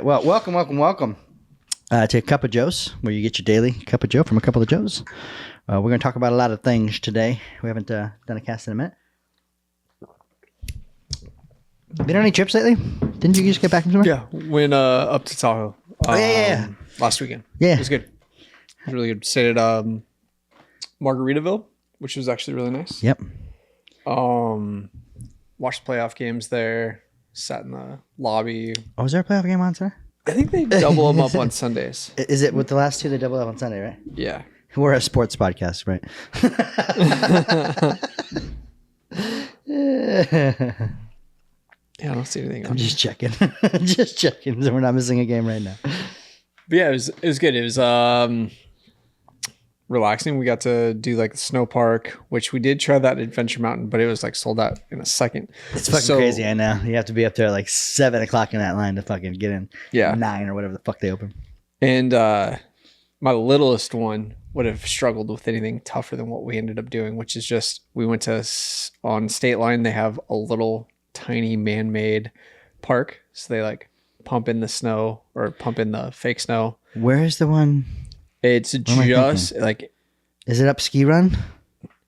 Well, welcome to a Cup of Joe's, where you get your daily Cup of Joe from a couple of Joe's. We're going to talk about a lot of things today. We haven't done a cast in a minute. Been on any trips lately? Didn't you just get back from somewhere? Yeah, went up to Tahoe. Yeah. Last weekend. Yeah. It was good. It was really good. Stayed at Margaritaville, which was actually really nice. Yep. Watched playoff games there. Sat in the lobby. Oh, was there a playoff game on today? I think they double them up on Sundays. Is it with the last two? They double up on Sunday, right? Yeah. We're a sports podcast, right? Yeah, I don't see anything. I'm just checking. Just checking. So we're not missing a game right now. But yeah, it was good. It was relaxing. We got to do like the snow park, which we did try that at Adventure Mountain, but it was like sold out in a second. It's fucking crazy, I know. You have to be up there at like 7 o'clock in that line to fucking get in. Yeah. 9 or whatever the fuck they open. And my littlest one would have struggled with anything tougher than what we ended up doing, which is just we went to on State Line. They have a little tiny man-made park, so they like pump in the snow or pump in the fake snow. Where is the one? It's just like, is it up Ski Run?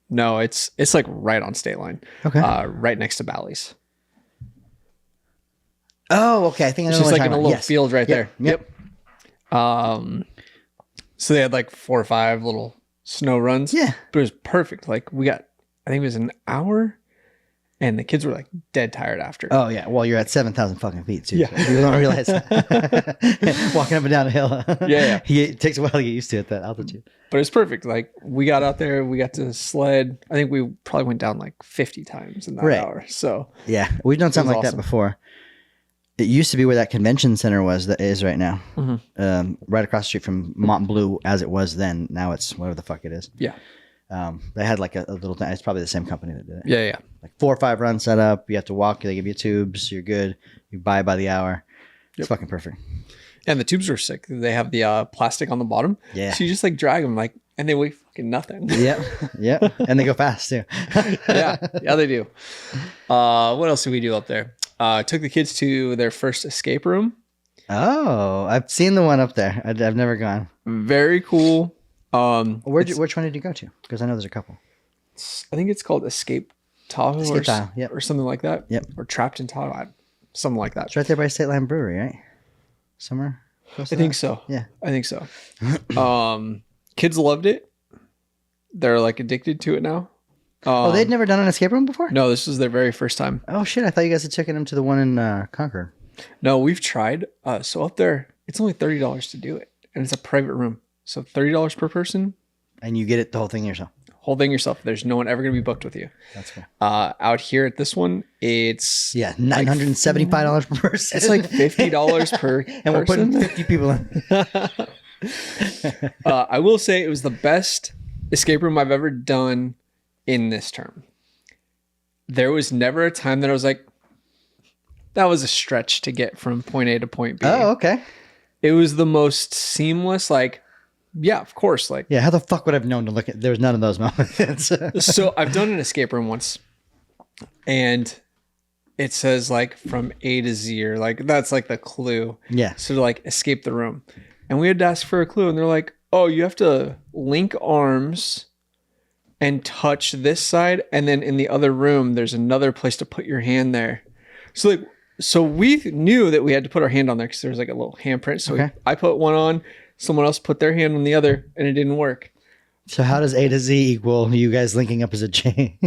No, it's like right on State Line. Okay. Right next to Bally's. Oh, okay. I think I know It's just what like you're in a talking little about. Yes. field right there. Yep. So they had like 4 or 5 little snow runs. Yeah. But it was perfect. Like we got, I think it was an hour, and the kids were like dead tired after. Oh yeah. Well, you're at 7,000 fucking feet too. Yeah. So people don't realize that. Walking up and down a hill. Yeah. It takes a while to get used to at that altitude. But it's perfect. Like we got out there, we got to sled. I think we probably went down like 50 times in that hour. So yeah, we've done something like that before. It used to be where that convention center was that is right now. Mm-hmm. Right across the street from Mont Bleu as it was then. Now it's whatever the fuck it is. Yeah. They had like a little thing. It's probably the same company that did it. Yeah. Like 4 or 5 runs set up. You have to walk. They give you tubes. You're good. You buy by the hour. It's fucking perfect. And the tubes are sick. They have the plastic on the bottom. Yeah. So you just like drag them like, and they weigh fucking nothing. Yeah. And they go fast too. Yeah, they do. What else did we do up there? Took the kids to their first escape room. Oh, I've seen the one up there. I've never gone. Very cool. Which one did you go to? Because I know there's a couple. I think it's called Escape Tahoe Yep. or something like that. Yep. Or Trapped in Tahoe. Something like that. It's right there by State Line Brewery, right? Somewhere close to I think that? so. Yeah. I think so. Kids loved it. They're like addicted to it now. They'd never done an escape room before? No, this was their very first time. Oh, shit. I thought you guys had taken them to the one in Concord. No, we've tried. So up there, it's only $30 to do it. And it's a private room. So $30 per person. And you get it the whole thing yourself. Whole thing yourself. There's no one ever going to be booked with you. That's cool. Out here at this one, it's $975 per person. It's like $50 per and we're putting 50 people in. I will say it was the best escape room I've ever done in this term. There was never a time that I was like, that was a stretch to get from point A to point B. Oh, okay. It was the most seamless, like, yeah, of course. Like, yeah, how the fuck would I have known to look at? There was none of those moments. So I've done an escape room once, and it says like from A to Z, or like that's like the clue. Yeah. So to like escape the room, and we had to ask for a clue, and they're like, "Oh, you have to link arms and touch this side, and then in the other room, there's another place to put your hand there." So we knew that we had to put our hand on there because there was like a little handprint. So I put one on. Someone else put their hand on the other, and it didn't work. So how does A to Z equal you guys linking up as a chain?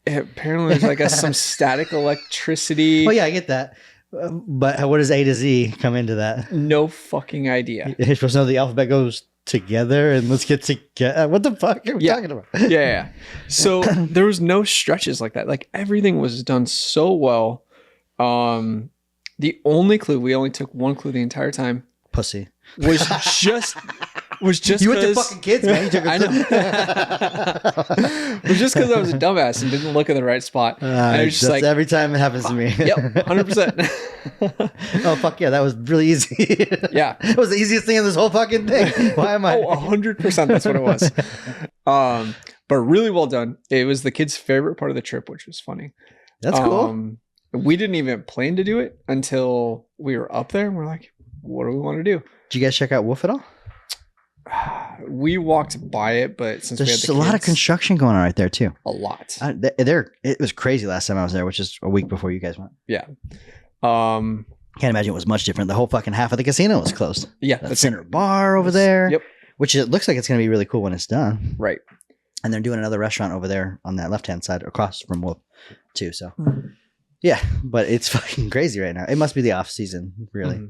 Apparently, there's like some static electricity. Oh yeah, I get that. But what does A to Z come into that? No fucking idea. You're supposed to know the alphabet goes together, and let's get together. What the fuck are we talking about? Yeah. So there was no stretches like that. Like everything was done so well. The only clue, we only took one clue the entire time. Pussy. Was just you went to fucking kids, man. You took a I know. It was just because I was a dumbass and didn't look in the right spot. And it was just like every time it happens to me. Yep, 100%. Oh fuck yeah, that was really easy. Yeah, it was the easiest thing in this whole fucking thing. Why am I? 100%. That's what it was. But really well done. It was the kids' favorite part of the trip, which was funny. That's cool. We didn't even plan to do it until we were up there, and we're like, what do we want to do? Did you guys check out Wolf at all? We walked by it, but since we had There's the a lot of kids, construction going on right there too. a lot. It was crazy last time I was there, which is a week before you guys went. Yeah. Can't imagine it was much different. The whole fucking half of the casino was closed. Yeah. That center bar over there. Yep. Which it looks like it's going to be really cool when it's done. Right. And they're doing another restaurant over there on that left hand side across from Wolf too. So yeah, but it's fucking crazy right now. It must be the off season, really.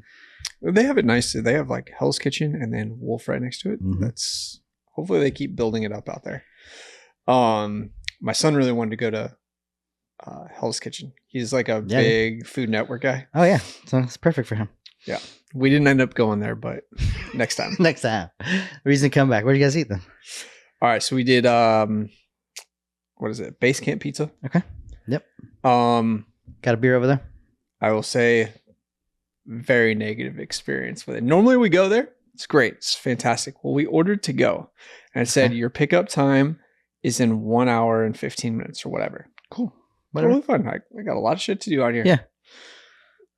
They have it nice. They have like Hell's Kitchen and then Wolf right next to it. Mhm. That's hopefully they keep building it up out there. My son really wanted to go to Hell's Kitchen. He's like a Yeah. big Food Network guy. Oh yeah, so it's perfect for him. We didn't end up going there, but next time. Next time, reason to come back. Where do you guys eat then? All right, so we did what is it? Base Camp Pizza. Okay. Yep. Um, Got a beer over there? I will say very negative experience with it. Normally we go there. It's great. It's fantastic. Well, we ordered to go and it said Okay. your pickup time is in 1 hour and 15 minutes or whatever. Cool. Whatever. Totally fun. I got a lot of shit to do out here. Yeah.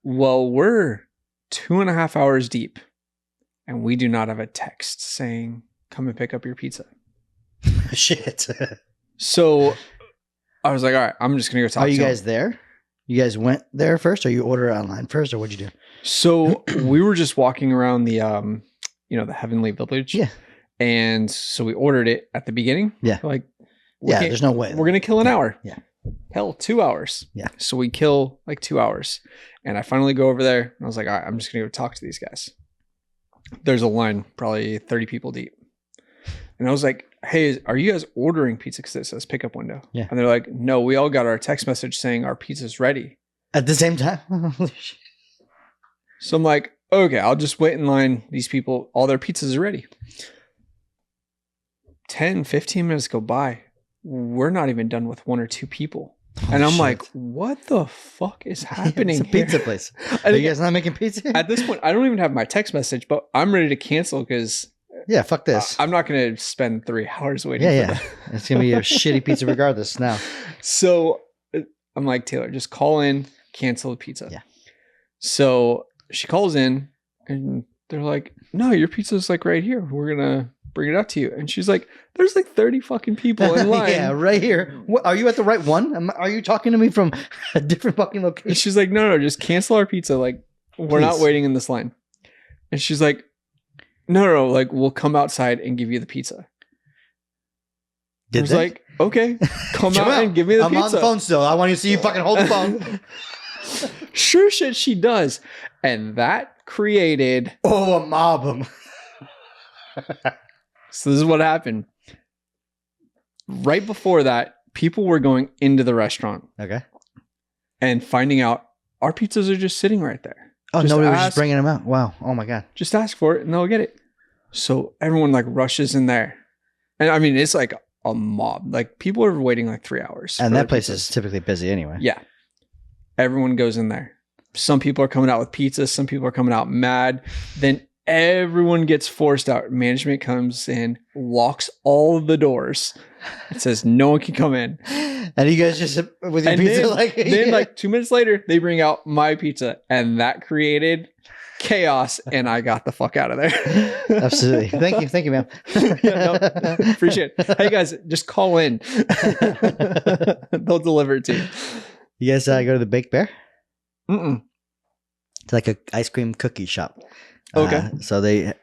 Well, we're 2.5 hours deep and we do not have a text saying, come and pick up your pizza. Shit. So I was like, all right, I'm just going to go talk Are to you him. guys there? You guys went there first, or you order online first, or what'd you do? So we were just walking around the, the Heavenly Village. Yeah. And so we ordered it at the beginning. Yeah. Like, Yeah, there's no way. we're going to kill an hour. Yeah. Hell, 2 hours. Yeah. So we kill like 2 hours. And I finally go over there and I was like, all right, I'm just going to go talk to these guys. There's a line, probably 30 people deep. And I was like, hey, are you guys ordering pizza? Because it says pickup window. Yeah. And they're like, no, we all got our text message saying our pizza's ready. At the same time? Holy shit. So I'm like, okay, I'll just wait in line. These people, all their pizzas are ready. 10, 15 minutes go by. We're not even done with 1 or 2 people. And I'm shit. like, what the fuck is happening It's a pizza here? place. I Are think you guys not making pizza? at this point, I don't even have my text message, but I'm ready to cancel because Yeah, fuck this. I'm not going to spend 3 hours waiting. Yeah, for yeah. that. It's going to be a shitty pizza regardless now. So I'm like, Taylor, just call in, cancel the pizza. Yeah. So she calls in and they're like, no, your pizza's like right here. We're going to bring it up to you. And she's like, there's like 30 fucking people in line. Yeah, right here. What, are you at the right one? Are you talking to me from a different fucking And location? she's like, no, just cancel our pizza. Like, we're not Please. waiting in this line. And she's like, no, like, we'll come outside and give you the pizza. I Did was they? like, okay, come Come out out. and give me the I'm pizza. on the phone still. I want you to see you fucking hold the phone. Sure shit, she does. And that created, Oh, a mob 'em. so this is what happened. Right before that, people were going into the restaurant Okay. and finding out our pizzas are just sitting right there. Oh, Just nobody was ask- just bringing them out. Wow. Oh my god. Just ask for it and they'll get it. So everyone like rushes in there. And I mean, it's like a mob. Like people are waiting like 3 hours. And for that their place pizzas. is typically busy anyway. Yeah. Everyone goes in there. Some people are coming out with pizza. Some people are coming out mad. Then everyone gets forced out. Management comes in, locks all of the doors. It says no one can come in. And you guys just sit with your And pizza then, like then like 2 minutes later, they bring out my pizza. And that created chaos. And I got the fuck out of there. Absolutely. Thank you, ma'am. Yeah, no, appreciate it. Hey guys, just call in. They'll deliver it to you. You guys go to the Baked Bear? Mm-mm. It's like a ice cream cookie shop. Okay. So they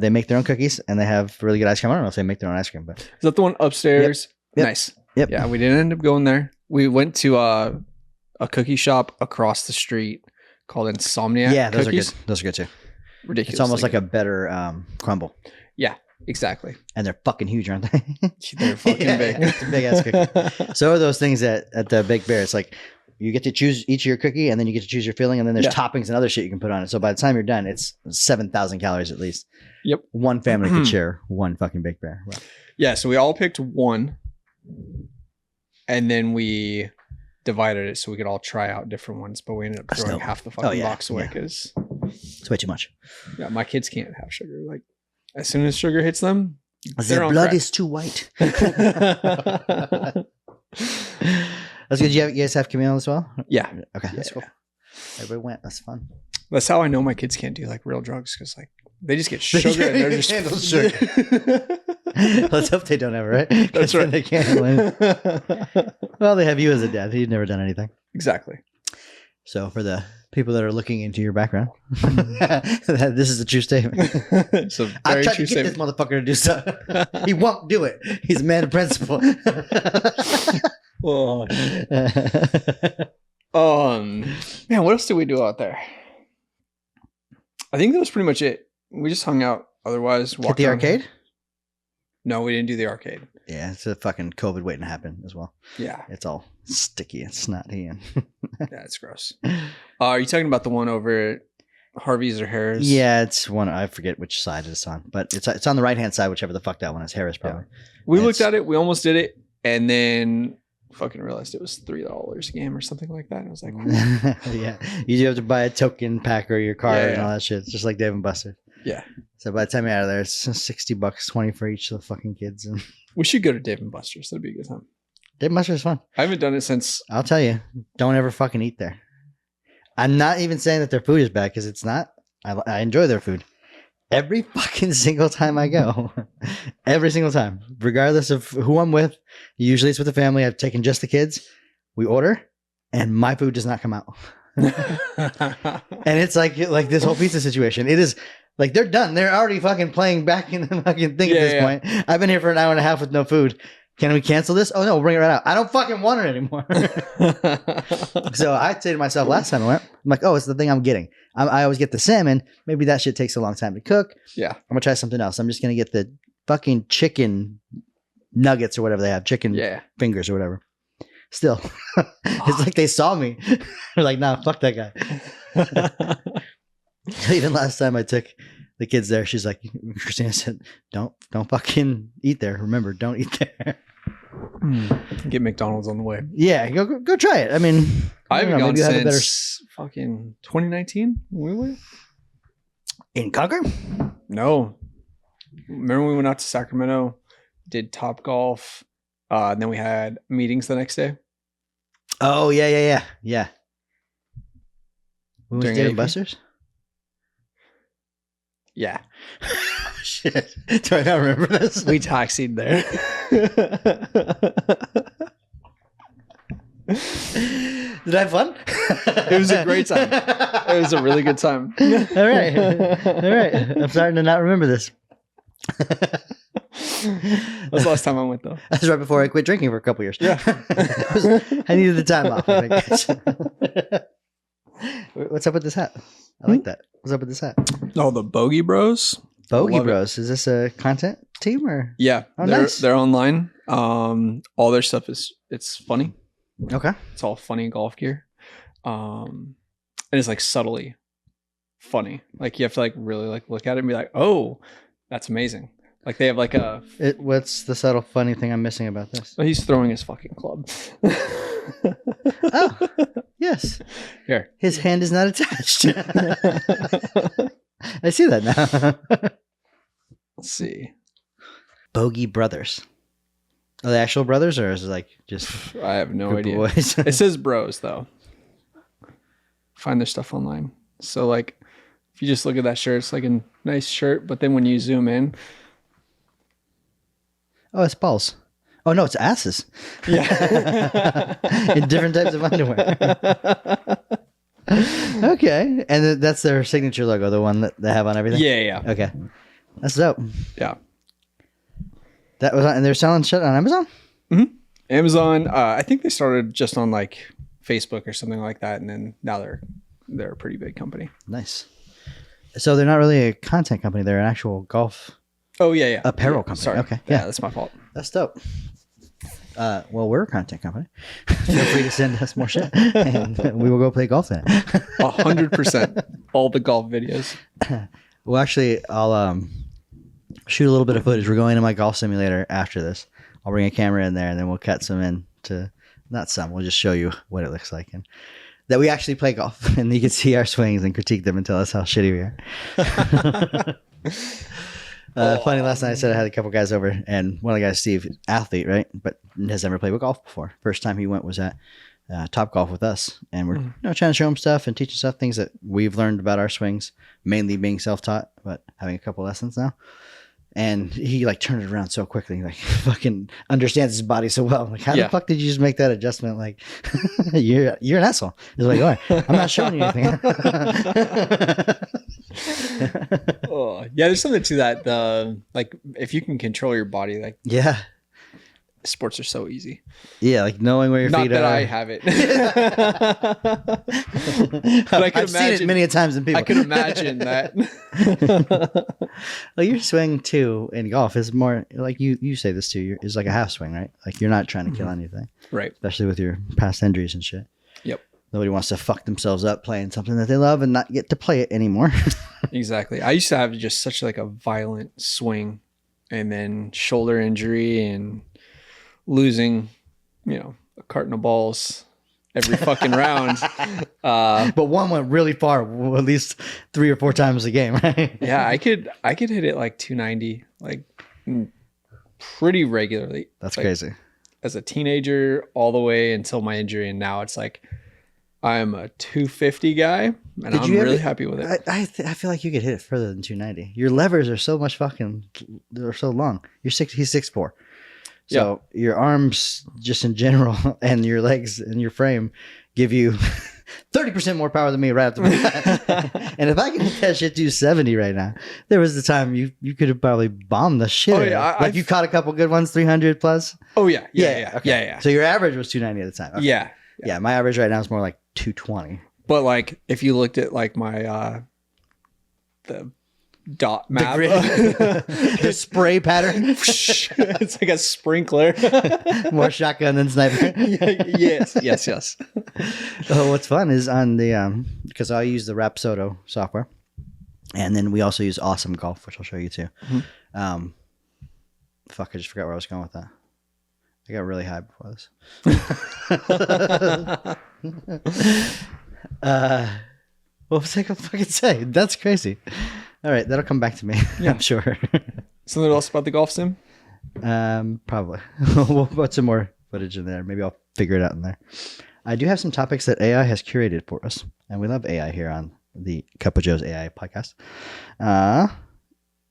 make their own cookies and they have really good ice cream. I don't know if they make their own ice cream, but Is that the one upstairs? Yep. Nice. Yep. Yeah, we didn't end up going there. We went to a cookie shop across the street called Insomniac. yeah, those Cookies. are good. Those are good too. Ridiculous. It's almost like a better crumble, exactly. and they're fucking huge, aren't they? They're fucking Yeah, big. it's a big ass cookie. So are those things at the Baked Bear. It's like you get to choose each of your cookie, and then you get to choose your filling, and then there's Yeah. toppings and other shit you can put on it. So by the time you're done, it's 7,000 calories at least. Yep. One family could share one fucking Baked Bear. Wow. Yeah, so we all picked one, and then we divided it so we could all try out different ones. But we ended up throwing Still. half the fucking Oh, yeah, box away yeah. because It's way too much. my kids can't have sugar. Like as soon as sugar hits them, Their on blood crack. is too white. That's good. You guys have Camille as well? Yeah. Okay, that's Yeah. cool. Everybody went. That's fun. That's how I know my kids can't do like real drugs because like they just get sugar and they're just Handle sugar. Let's hope they don't ever, right? 'Cause That's then right. They can't handle it. Well, they have you as a dad. You've never done anything. Exactly. So for the people that are looking into your background, this is a true statement. It's a I very tried true to get this statement. motherfucker to do stuff. He won't do it. He's a man of principle. Oh. Man, what else did we do out there? I think that was pretty much it. We just hung out. Otherwise, Hit walked the around. arcade? No, we didn't do the arcade. Yeah, it's a fucking COVID waiting to happen as well. Yeah, It's all sticky and snotty. And yeah, it's gross. Are you talking about the one over at Harvey's or Harris? yeah, it's one. I forget which side it's on, but it's on the right hand side, whichever the fuck that one is. Harris probably. We It's- looked at it. We almost did it, and then fucking realized it was $3 a game or something like that. And I was like, Yeah, you do have to buy a token pack or your card Yeah, and yeah. all that shit. It's just like Dave and Buster. yeah, So by the time you're out of there, it's $60, 20 for each of the fucking kids. And we should go to Dave and Buster's. That'd be a good time. Dave and Buster is fun. I haven't done it since. I'll tell you, don't ever fucking eat there. I'm not even saying that their food is bad because it's not. I enjoy their food. Every fucking single time I go, every single time, regardless of who I'm with, usually it's with the family. I've taken just the kids. We order, and my food does not come out. And it's like this whole pizza situation. It is like they're done. They're already fucking playing back in the fucking thing at Yeah, this yeah. point. I've been here for an hour and a half with no food. Can we cancel this? Oh no, we'll bring it right out. I don't fucking want it anymore. So I say to myself last time I went, I'm like, oh, it's the thing I'm getting. I always get the salmon. Maybe that shit takes a long time to cook. Yeah. I'm gonna try something else. I'm just gonna get the fucking chicken nuggets or whatever they have, chicken Yeah. fingers or whatever. Still, it's like they saw me. They're like, nah, fuck that guy. Even last time I took the kids there, she's like, Christina said, don't fucking eat there. Remember, don't eat there. Get McDonald's on the way. Yeah, go try it. I mean, I don't haven't know, gone maybe you have a better since fucking 2019. We went? in Concord. No. Remember when we went out to Sacramento, did Top Golf, and then we had meetings the next day? Oh yeah. When was During Dave AP? and Buster's? Yeah. Shit, do I not remember this? We taxied there. Did I have fun? It was a great time. It was a really good time. All right. I'm starting to not remember this. That was the last time I went, though. That's right before I quit drinking for a couple years. Yeah. I needed the time off. I guess. What's up with this hat? I like that. What's up with this hat? Oh, the Bogey Bros? Bogey Love it. Bros. Is this a content team or? Yeah. Oh, they're, nice. they're online. All their stuff it's funny. Okay. It's all funny golf gear. And it's like subtly funny. Like you have to like really like look at it and be like, oh, that's amazing. Like they have like a What's the subtle funny thing I'm missing about this? oh, he's throwing his fucking club. Oh, yes. Here. His hand is not attached. I see that now. Let's see. Bogey Brothers. Are they actual brothers or is it like just I have no group idea. of boys? It says bros though. Find their stuff online. So like if you just look at that shirt, it's like a nice shirt, but then when you zoom in, Oh, it's balls. Oh no, it's asses. yeah. In different types of underwear. Okay, and that's their signature logo, the one that they have on everything. Yeah. Okay, that's dope. Yeah. That was, and they're selling shit on Amazon. Amazon, I think they started just on like Facebook or something like that, and then now they're a pretty big company. Nice. So they're not really a content company; they're an actual golf. Oh yeah. Apparel Yeah, company. Sorry. Okay, Yeah, yeah. that's my fault. That's dope. Well, we're a content company. Feel free to send us more shit, and we will go play golf then. 100%. All the golf videos. Well, actually, I'll shoot a little bit of footage. We're going to my golf simulator after this. I'll bring a camera in there, and then we'll cut some in to not some. We'll just show you what it looks like, and that we actually play golf, and you can see our swings and critique them and tell us how shitty we are. Funny, last night I said I had a couple guys over, and one of the guys, Steve, athlete, right, but has never played with golf before. First time he went was at Top Golf with us, and we're trying to show him stuff and teach him stuff, things that we've learned about our swings, mainly being self-taught, but having a couple lessons now. And he like turned it around so quickly, like fucking understands his body so well. Like, how the fuck did you just make that adjustment? Like, you're an asshole. He's like, all right, I'm not showing you anything. Oh, yeah, there's something to that. Like if you can control your body, like Yeah. sports are so easy. Yeah, like knowing where your Not feet that are. I have it. But I could I've seen it many a times in people. I could imagine that. Well, your swing too in golf is more like you say this too. Is like a half swing, right? Like you're not trying to kill anything, Right. especially with your past injuries and shit. Yep. Nobody wants to fuck themselves up playing something that they love and not get to play it anymore. Exactly. I used to have just such like a violent swing, and then shoulder injury and losing, a carton of balls every fucking round. But one went really far, at least 3 or 4 times a game, right? Yeah, I could hit it like 290, like pretty regularly. That's Like, crazy. as a teenager all the way until my injury, and now it's like I'm a 250 guy, and Did I'm you really ever- happy with it. I feel like you could hit it further than 290. Your levers are so much they're so long. He's 6'4". So your arms just in general and your legs and your frame give you 30% more power than me right off the bat. And if I can hit that shit 270 right now, there was the time you could have probably bombed the shit. Oh, out of yeah, it. Like you caught a couple good ones, 300 plus. Oh yeah, Okay. yeah. So your average was 290 at the time. Okay. Yeah. Yeah, my average right now is more like 220. But like, if you looked at like my the dot map, The spray pattern. it's like a sprinkler. More shotgun than sniper. yes. Oh, what's fun is on the because I use the Rapsodo software, and then we also use Awesome Golf, which I'll show you too. Fuck, I just forgot where I was going with that. I got really high before this. What was I gonna fucking say? That's crazy. All right, that'll come back to me. Yeah. I'm sure. Something else about the golf sim? Probably. We'll put some more footage in there. Maybe I'll figure it out in there. I do have some topics that AI has curated for us, and we love AI here on the Cup of Joe's AI podcast.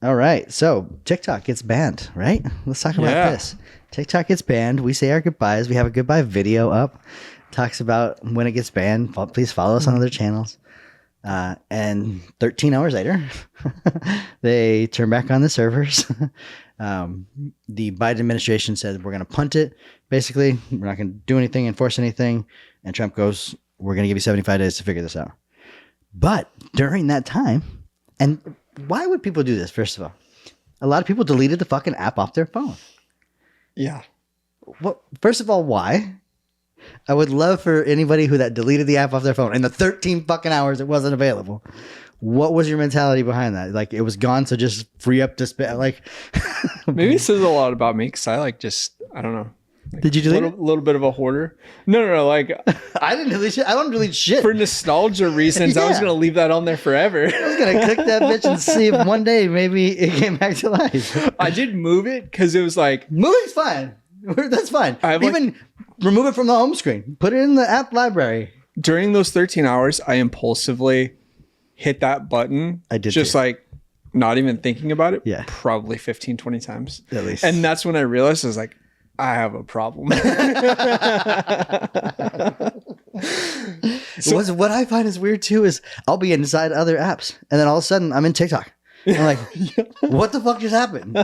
All right, so TikTok gets banned, right? Let's talk about this. TikTok gets banned. We say our goodbyes. We have a goodbye video up. Talks about when it gets banned. Please follow us on other channels. And 13 hours later, they turn back on the servers. The Biden administration said we're going to punt it. Basically, we're not going to do anything, enforce anything. And Trump goes, we're going to give you 75 days to figure this out. But during that time, and why would people do this, first of all? A lot of people deleted the fucking app off their phone. Yeah. Well, first of all, why? I would love for anybody who that deleted the app off their phone in the 13 fucking hours it wasn't available. What was your mentality behind that? Like it was gone, so just free up to spend. Like, Maybe it says a lot about me because I I don't know. Did you delete it? Little bit of a hoarder. No. Like I didn't delete shit. I don't delete shit. for nostalgia reasons, I was Yeah. gonna leave that on there forever. I was gonna click that bitch and see if one day maybe it came back to life. I did move it because it was like Moving's fine. That's fine. I have, Even remove it from the home screen. Put it in the app library. during those 13 hours, I impulsively hit that button. I did just too. like not even thinking about it. Yeah. Probably 15, 20 times. At least. And that's when I realized I was like, I have a problem. What I find is weird too is I'll be inside other apps and then all of a sudden I'm in TikTok. I'm like, what the fuck just happened?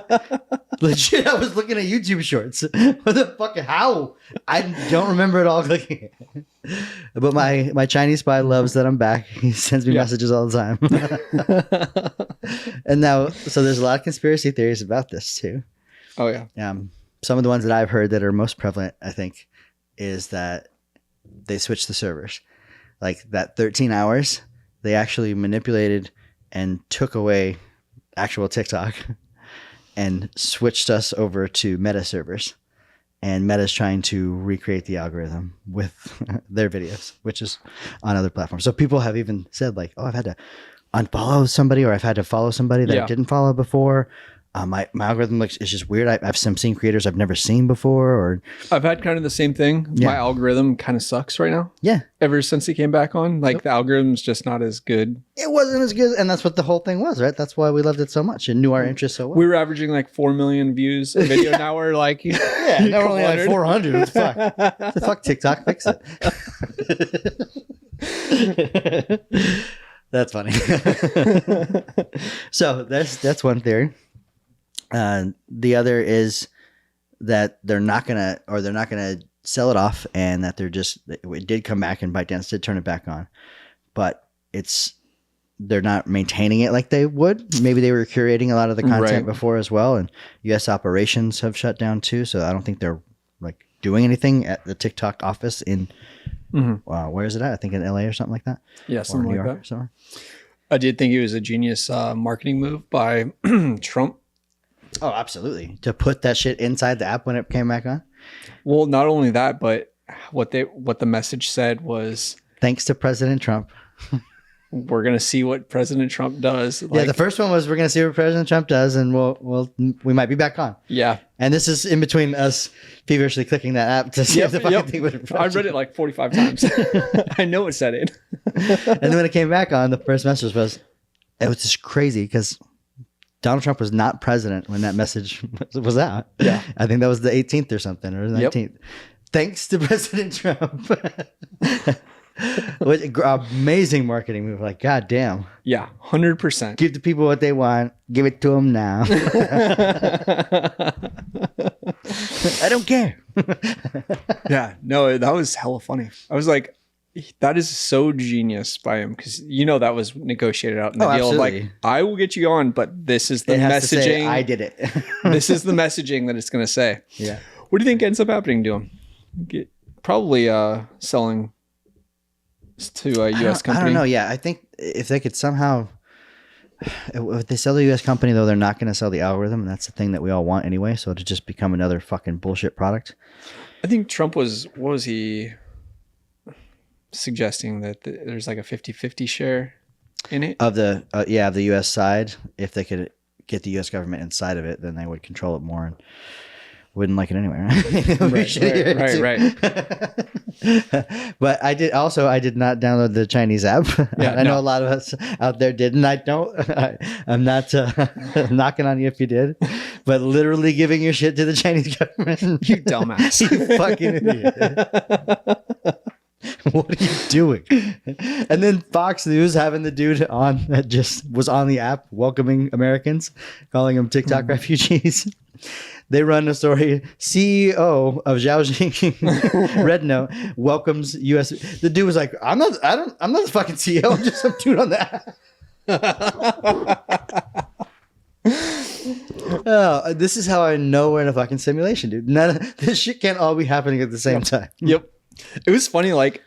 Legit, I was looking at YouTube shorts. What the fuck? How? I don't remember at all clicking it. But my Chinese spy loves that I'm back. He sends me messages all the time. And now, so there's a lot of conspiracy theories about this too. Oh yeah. Some of the ones that I've heard that are most prevalent, I think, is that they switched the servers. Like that 13 hours, they actually manipulated and took away actual TikTok and switched us over to Meta servers. And Meta's trying to recreate the algorithm with their videos, which is on other platforms. So people have even said like, oh, I've had to unfollow somebody or I've had to follow somebody that I didn't follow before. my algorithm looks, it's just weird. I've seen creators I've never seen before, or I've had kind of the same thing. Yeah. My algorithm kind of sucks right now. yeah, Ever since he came back on, like the algorithm's just not as good. it wasn't as good. And that's what the whole thing was, right? That's why we loved it so much. It knew our interests so well. We were averaging like 4 million views a video. Now we're like, yeah, now we're only at 400. What the fuck TikTok, fix it. That's funny. So that's one theory. The other is that they're not gonna sell it off, and that it did come back, and ByteDance did turn it back on, but they're not maintaining it like they would. Maybe they were curating a lot of the content before as well, and U.S. operations have shut down too, so I don't think they're like doing anything at the TikTok office in where is it at? I think in LA or something like that. Yeah, Or something New like York that. or somewhere. I did think it was a genius marketing move by Trump. Oh, absolutely. To put that shit inside the app when it came back on. Well, not only that, but what the message said was, Thanks to President Trump. we're gonna see what President Trump does. Yeah, the first one was we're going to see what President Trump does, and we might be back on. yeah. And this is in between us feverishly clicking that app to see if the fucking thing would I read it like 45 times. I know it said it. And then when it came back on, the first message was just crazy because Donald Trump was not president when that message was out. Yeah. I think that was the 18th or something, or the 19th. Thanks to President Trump. What amazing marketing move. Like, God damn. Yeah, 100%. Give the people what they want. Give it to them now. I don't care. Yeah, no, that was hella funny. I was like, that is so genius by him, because that was negotiated out in the deal. Absolutely. Like, I will get you on, but this is the It has to messaging. say, I did it. This is the messaging that it's going to say. Yeah. What do you think ends up happening to him? Probably selling to a U.S. company. I don't know. Yeah, I think if they could somehow, if they sell the U.S. company, though, they're not going to sell the algorithm, and that's the thing that we all want anyway. So it'll just become another fucking bullshit product. I think Trump what was he suggesting, that there's like a 50-50 share in it? Of the the U.S. side, if they could get the U.S. government inside of it, then they would control it more and wouldn't like it anyway, right? Right. But I did not download the Chinese app. Yeah, I know a lot of us out there did, and I don't. I'm not knocking on you if you did, but literally giving your shit to the Chinese government. You dumbass. You fucking idiot. What are you doing? And then Fox News having the dude on that just was on the app welcoming Americans, calling them TikTok refugees. They run a story. CEO of Xiaoxing Rednote welcomes U.S. The dude was like, I'm not the fucking CEO. I'm just some dude on the app. Oh, this is how I know we're in a fucking simulation, dude. This shit can't all be happening at the same time. Yep. It was funny, like,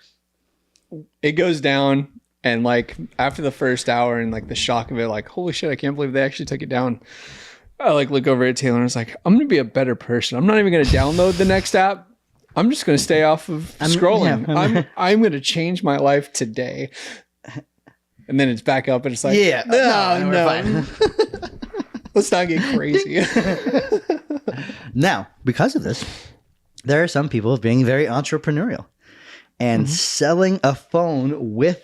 it goes down, and like after the first hour and like the shock of it, like, holy shit, I can't believe they actually took it down. I like look over at Taylor and I was like, I'm gonna be a better person. I'm not even gonna download the next app. I'm just gonna stay off of scrolling. I'm gonna change my life today. And then it's back up and it's like, no. Let's not get crazy. Now, because of this, there are some people being very entrepreneurial and selling a phone with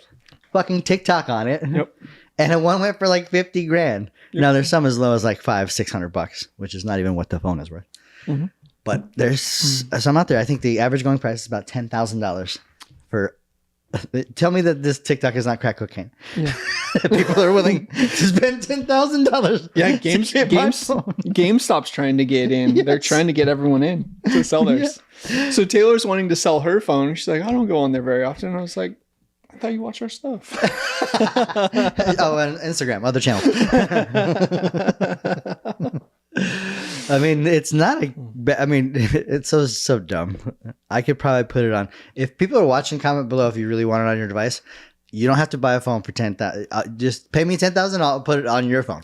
fucking TikTok on it. Yep. And one went for like 50 grand. Yep. Now there's some as low as like $500-600, which is not even what the phone is worth. Mm-hmm. But there's some out there. I think the average going price is about $10,000 for. Tell me that this TikTok is not crack cocaine. Yeah. People are willing to spend $10,000. Yeah, GameStop's trying to get in. Yes. They're trying to get everyone in to sell theirs. Yeah. So Taylor's wanting to sell her phone. She's like, I don't go on there very often. I was like, I thought you watched our stuff. Oh, and Instagram, other channels. I mean, it's not it's so dumb. I could probably put it on. If people are watching, comment below if you really want it on your device. You don't have to buy a phone for $10,000. Just pay me $10,000. I'll put it on your phone.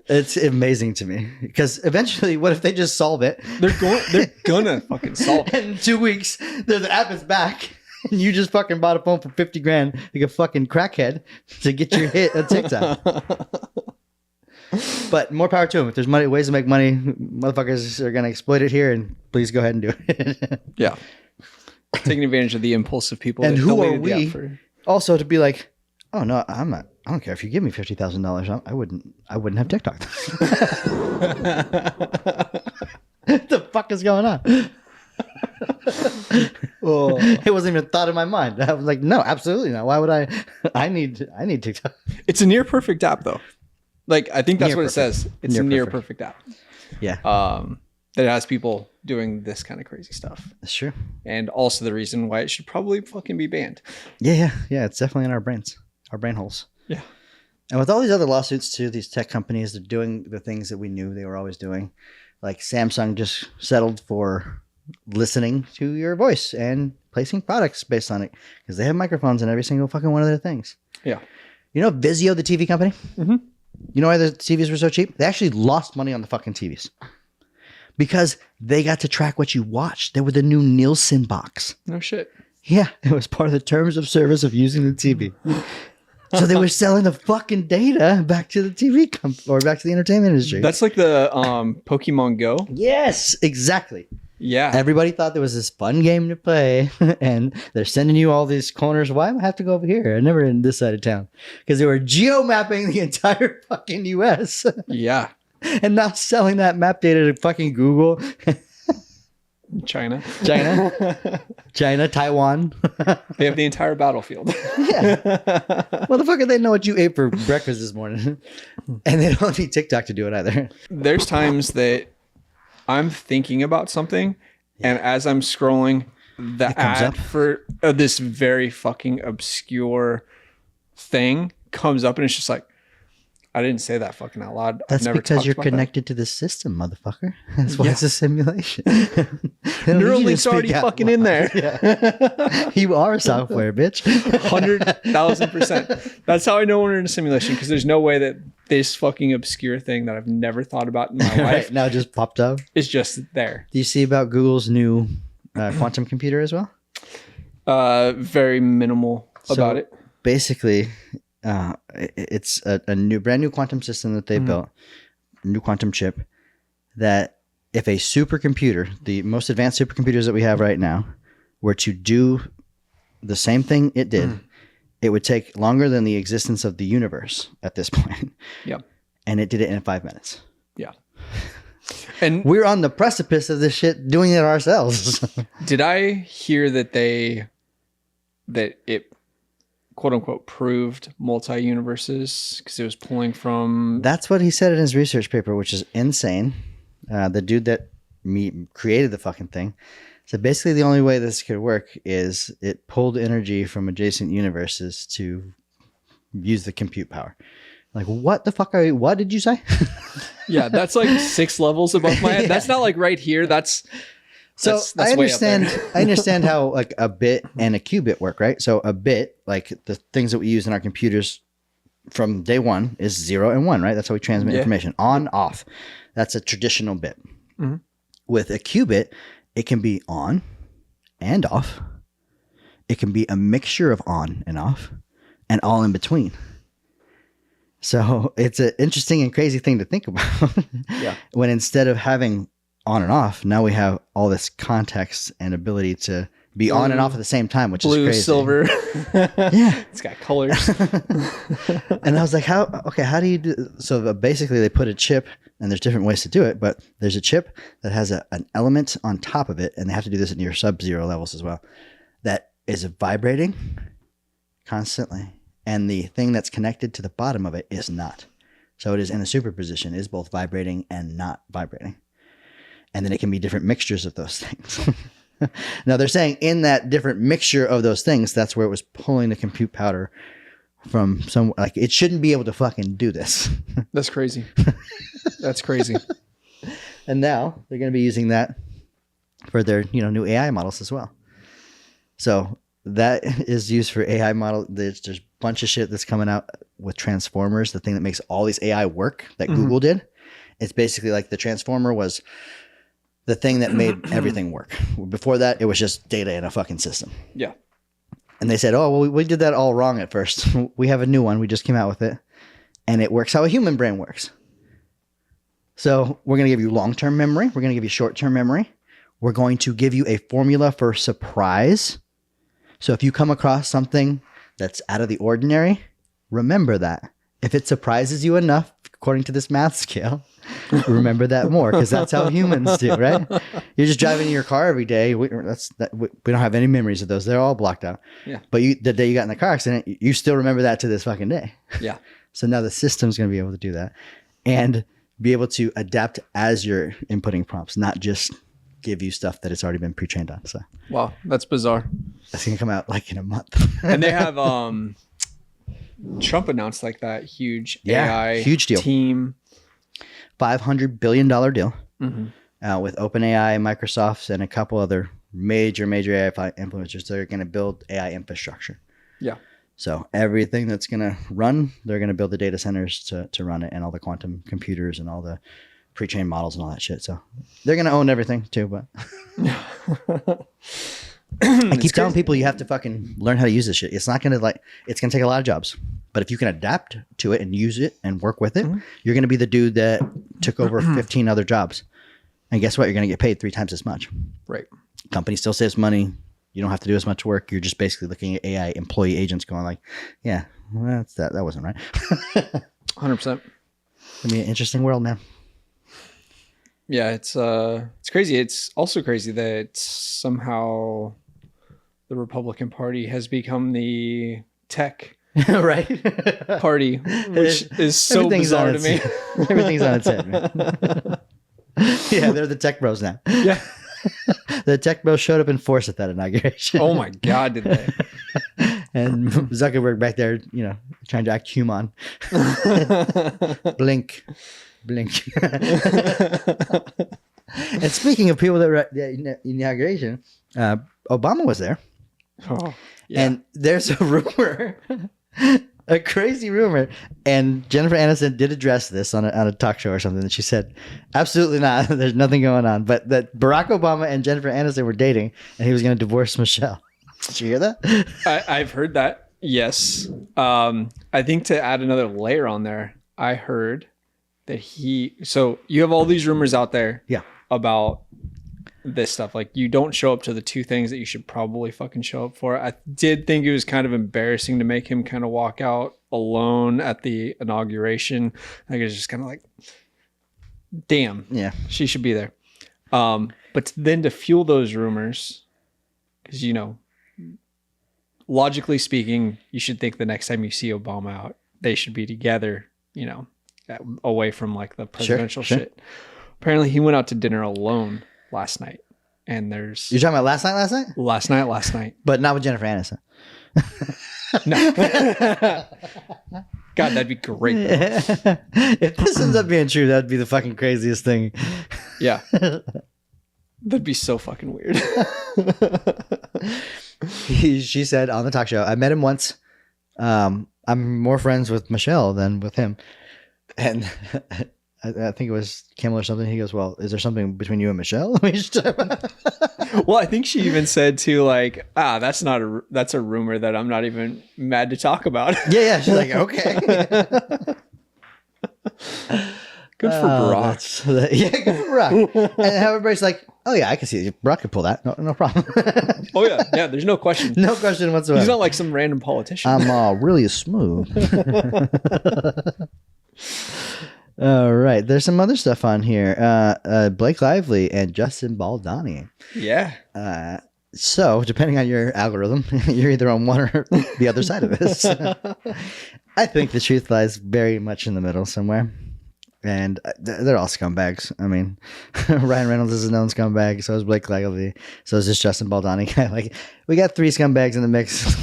It's amazing to me because eventually, what if they just solve it? They're gonna fucking solve it. In 2 weeks, the app is back. And you just fucking bought a phone for 50 grand like a fucking crackhead to get your hit on TikTok. But more power to them. If there's money, ways to make money, motherfuckers are gonna exploit it here, and please go ahead and do it. Yeah. Taking advantage of the impulsive people. And that who are deleted the we? app for- Also, to be like, oh no, I'm not. I don't care if you give me $50,000. I wouldn't have TikTok. What the fuck is going on? Oh. It wasn't even a thought in my mind. I was like, no, absolutely not. Why would I? I need TikTok. It's a near perfect app, though. Like, I think that's Near what perfect. it says. It's Near a near perfect. perfect app. Yeah, That has people doing this kind of crazy stuff. that's true. And also the reason why it should probably fucking be banned. Yeah. It's definitely in our brains, our brain holes. Yeah. And with all these other lawsuits too, these tech companies are doing the things that we knew they were always doing. Like Samsung just settled for listening to your voice and placing products based on it because they have microphones in every single fucking one of their things. Yeah. You know Vizio, the TV company? Mm-hmm. You know why the TVs were so cheap? They actually lost money on the fucking TVs because they got to track what you watched. They were the new Nielsen box. No shit. Yeah, it was part of the terms of service of using the TV. So they were selling the fucking data back to the TV or back to the entertainment industry. That's like the Pokemon Go. Yes, exactly. Yeah. Everybody thought there was this fun game to play, and they're sending you all these corners. Why do I have to go over here? I never in this side of town because they were geo-mapping the entire fucking U.S. Yeah. and now selling that map data to fucking Google, China. China, Taiwan. They have the entire battlefield. Yeah. Motherfucker, they know what you ate for breakfast this morning. And they don't need TikTok to do it either. There's times that I'm thinking about something, and as I'm scrolling, the comes ad up. for this very fucking obscure thing comes up, and it's just like, I didn't say that fucking out loud. I've That's never because talked you're about that. connected to the system, motherfucker. That's why Yeah. it's a simulation. They don't need you to Neuralink's speak already out fucking in loud. there. Yeah. You are software, bitch. 100,000%. That's how I know we're in a simulation, because there's no way that this fucking obscure thing that I've never thought about in my life Right now, it just popped up. is just there. Do you see about Google's new quantum computer as well? Very minimal about it. Basically, it's a brand new quantum system that they built, new quantum chip, that if a supercomputer, the most advanced supercomputers that we have right now, were to do the same thing it did, it would take longer than the existence of the universe at this point. Yeah. And it did it in 5 minutes. Yeah. And We're on the precipice of this shit doing it ourselves. did I hear that it quote unquote proved multi-universes because it was pulling from That's what he said in his research paper, which is insane. The dude that created the fucking thing. So basically the only way this could work is it pulled energy from adjacent universes to use the compute power. Like, what the fuck what did you say? yeah, that's like 6 levels above my head. Yeah. That's not like right here. That's So that's I way up there. understand. I understand how like a bit and a qubit work, right? So a bit, like the things that we use in our computers from day one, is 0 and 1, right? That's how we transmit Yeah. information, on, off. That's a traditional bit. Mhm. With a qubit, it can be on and off. It can be a mixture of on and off, and all in between. So it's an interesting and crazy thing to think about. Yeah. When instead of having on and off, now we have all this context and ability to be on and off at the same time, which is blue, crazy. silver. Yeah. It's got colors. And I was like, how do you do? So basically they put a chip, and there's different ways to do it, but there's a chip that has an element on top of it, and they have to do this at near sub-zero levels as well, that is vibrating constantly. And the thing that's connected to the bottom of it is not. So it is in a superposition, is both vibrating and not vibrating. And then it can be different mixtures of those things. Now they're saying in that different mixture of those things, that's where it was pulling the compute power from some, like it shouldn't be able to fucking do this. That's crazy. That's crazy. And now they're going to be using that for their, new AI models as well. So that is used for AI model. There's a bunch of shit that's coming out with Transformers, the thing that makes all these AI work that Google did. It's basically like the Transformer was the thing that made everything work. Before that, it was just data in a fucking system. Yeah. And they said, oh, well, we did that all wrong at first. We have a new one. We just came out with it. And it works how a human brain works. So we're going to give you long-term memory. We're going to give you short-term memory. We're going to give you a formula for surprise. So if you come across something that's out of the ordinary, remember that. If it surprises you enough, according to this math scale, remember that more, because that's how humans do, right? You're just driving in your car every day. We don't have any memories of those. They're all blocked out. Yeah. But the day you got in the car accident, you still remember that to this fucking day. Yeah. So now the system's going to be able to do that and be able to adapt as you're inputting prompts, not just give you stuff that it's already been pre-trained on. So Wow, that's bizarre. that's going to come out like in a month. And they have Trump announced like that huge AI huge deal. team. $500 billion deal Mm-hmm. with OpenAI, Microsoft, and a couple other major AI implementers that are going to build AI infrastructure. Yeah. So everything that's going to run, they're going to build the data centers to run it, and all the quantum computers and all the pre-trained models and all that shit. So they're going to own everything too. But I keep telling people you have to fucking learn how to use this shit. It's not going to it's going to take a lot of jobs. But if you can adapt to it and use it and work with it, you're going to be the dude that took over 15 other jobs. And guess what? You're going to get paid 3 times as much. Right. Company still saves money. You don't have to do as much work. You're just basically looking at AI employee agents going like, yeah, well, that's that wasn't right. 100%. It'll be an interesting world, man. Yeah, it's crazy. It's also crazy that somehow the Republican Party has become the tech Right? party, which is so Everything's bizarre on to me. its- Everything's on its head, man. Yeah, they're the tech bros now. Yeah. The tech bros showed up in force at that inauguration. Oh my God, did they? And Zuckerberg back there, trying to act human. Blink. And speaking of people that were at the inauguration, Obama was there. Oh, yeah. And there's a rumor, a crazy rumor. And Jennifer Aniston did address this on a talk show or something. And she said, absolutely not. There's nothing going on. But that Barack Obama and Jennifer Aniston were dating and he was going to divorce Michelle. Did you hear that? I've heard that. Yes. I think to add another layer on there, I heard that so you have all these rumors out there Yeah. about this stuff. Like, you don't show up to the 2 things that you should probably fucking show up for. I did think it was kind of embarrassing to make him kind of walk out alone at the inauguration. Like, it was just kind of like, damn, Yeah. she should be there. But then to fuel those rumors, because, logically speaking, you should think the next time you see Obama out, they should be together, away from like the presidential sure. shit. Apparently he went out to dinner alone last night, and there's You're talking about last night? last night. But not with Jennifer Aniston. No. God, that'd be great. If this ends up being true, that'd be the fucking craziest thing. Yeah. That'd be so fucking weird. She said on the talk show, I met him once. I'm more friends with Michelle than with him. And I think it was Kimmel or something. He goes, well, is there something between you and Michelle? Well, I think she even said too, like, that's a rumor that I'm not even mad to talk about. Yeah. She's like, okay. Good for Barack. Yeah, good for Barack. And everybody's like, oh yeah, I can see it. Barack could pull that. No problem. Oh yeah. There's no question. No question whatsoever. He's not like some random politician. I'm really smooth. All right. There's some other stuff on here. Blake Lively and Justin Baldoni. Yeah. So, depending on your algorithm, you're either on one or the other side of this. I think the truth lies very much in the middle somewhere. And they're all scumbags. I mean, Ryan Reynolds is a known scumbag. So is Blake Lively. So is this Justin Baldoni guy. Like, we got 3 scumbags in the mix.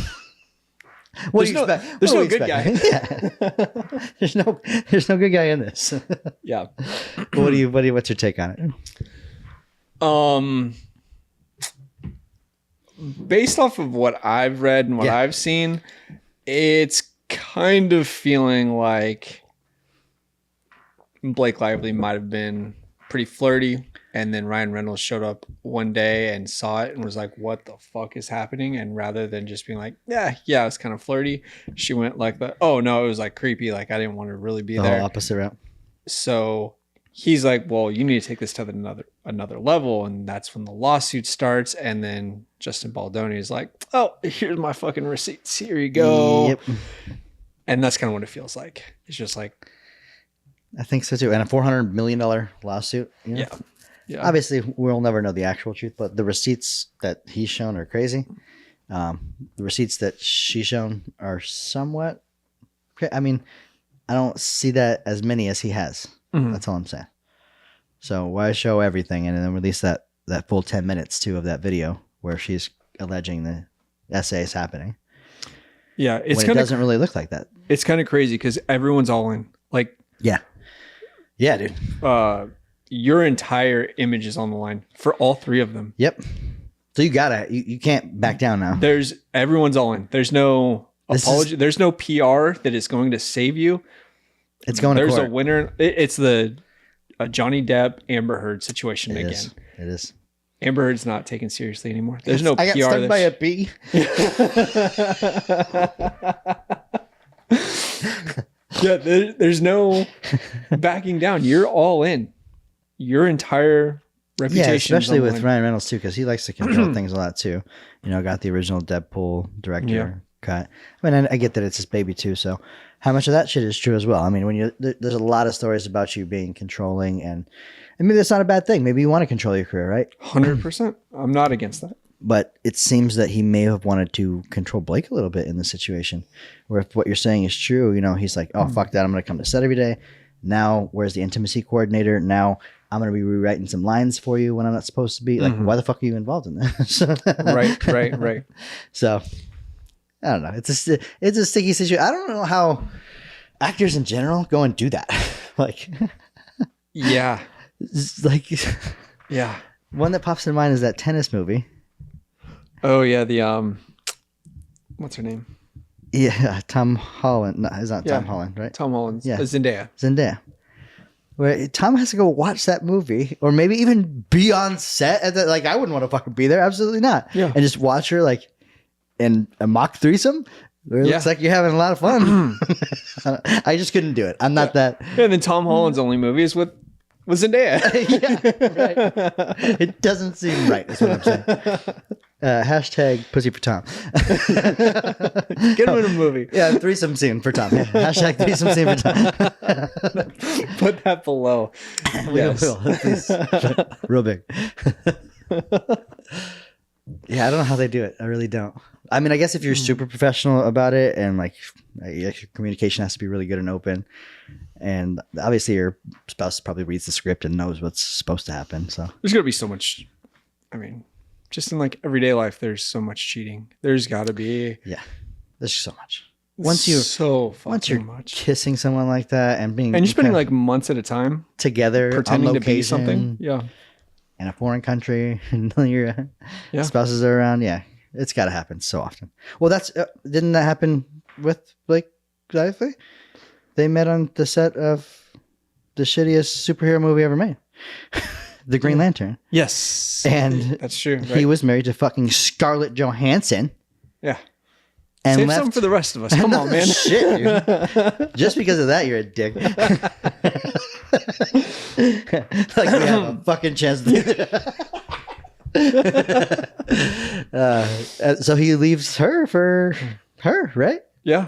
What do you expect? There's What do no you good expect? Yeah. There's no good guy in this. Yeah. What's your take on it? Based off of what I've read and what I've seen, it's kind of feeling like Blake Lively might have been pretty flirty And then Ryan Reynolds showed up one day and saw it and was like, what the fuck is happening? And rather than just being like, yeah, it's kind of flirty, she went like oh no, it was like creepy. Like I didn't want to really be The there. whole opposite route. So he's like, well, you need to take this to another level. And that's when the lawsuit starts. And then Justin Baldoni is like, oh, here's my fucking receipts. Here you go. Yep. And that's kind of what it feels like. It's just like, I think so too. And a $400 million lawsuit. You know? yeah. Yeah. Obviously, we'll never know the actual truth, but the receipts that he's shown are crazy. The receipts that she's shown are somewhat. I mean, I don't see that as many as he has. Mhm. That's all I'm saying. So why show everything and then release that full 10 minutes too of that video where she's alleging the essay is happening? Yeah. It's When it kind doesn't really look like that. it's kind of crazy because everyone's all in. Like, Yeah, dude. your entire image is on the line for all three of them. Yep. So you can't back down now. Everyone's all in. There's no apology. There's no PR that is going to save you. It's going to There's court. a winner. It's the Johnny Depp Amber Heard situation again. It is. Amber Heard's not taken seriously anymore. There's no I got PR. stung by a bee. Yeah, there's no backing down. You're all in. Your entire reputation. Yeah, especially is on the with line. Ryan Reynolds too, because he likes to control things a lot too. You know, got the original Deadpool director Yeah. cut. I mean, I get that it's his baby too. So, how much of that shit is true as well? I mean, when there's a lot of stories about you being controlling, and maybe that's not a bad thing. Maybe you want to control your career, right? 100%. I'm not against that. But it seems that he may have wanted to control Blake a little bit in this situation. Where if what you're saying is true, you know, he's like, oh, fuck that. I'm going to come to set every day. Now, where's the intimacy coordinator? Now, I'm going to be rewriting some lines for you when I'm not supposed to be. Like, why the fuck are you involved in this? Right. So, I don't know. It's a sticky situation. I don't know how actors in general go and do that. Like, Yeah. it's like Yeah. one that pops in mind is that tennis movie. Oh yeah, the what's her name? Yeah, Tom Holland. No, it's not Yeah. Tom Holland, right? Tom Holland's. Yeah. Zendaya. Zendaya. Where Tom has to go watch that movie, or maybe even be on set at the, like I wouldn't want to fucking be there, absolutely not. Yeah. And just watch her like in a mock threesome. Where it looks like you're having a lot of fun. I just couldn't do it. I'm not that. Yeah, and then Tom Holland's only movie is with Zendaya. Yeah, right. It doesn't seem right. Is what I'm saying. Hashtag pussy for Tom. Get him in a movie. Yeah, threesome scene for Tom. Yeah. Hashtag threesome scene for Tom. Put that below. Yes. Please. Real big. Yeah, I don't know how they do it. I really don't. I mean, I guess if you're super professional about it and like your communication has to be really good and open, and obviously your spouse probably reads the script and knows what's supposed to happen. So There's gonna be so much. I mean, just in like everyday life, there's so much cheating. There's got to be. yeah, there's so much. Once you're much, kissing someone like that and being and you're spending like months at a time together pretending on to location be something. Yeah. in a foreign country and your Yeah. spouses are around. Yeah, it's got to happen so often. Well, that's didn't that happen with Blake Lively? They met on the set of the shittiest superhero movie ever made, The Green Lantern. Yes. And that's true. Right? he was married to fucking Scarlett Johansson. Yeah. And Save left some for the rest of us. Come on, man. Shit, dude. Just because of that, you're a dick. Like we have a fucking chance to do that. So he leaves her for her, right? Yeah.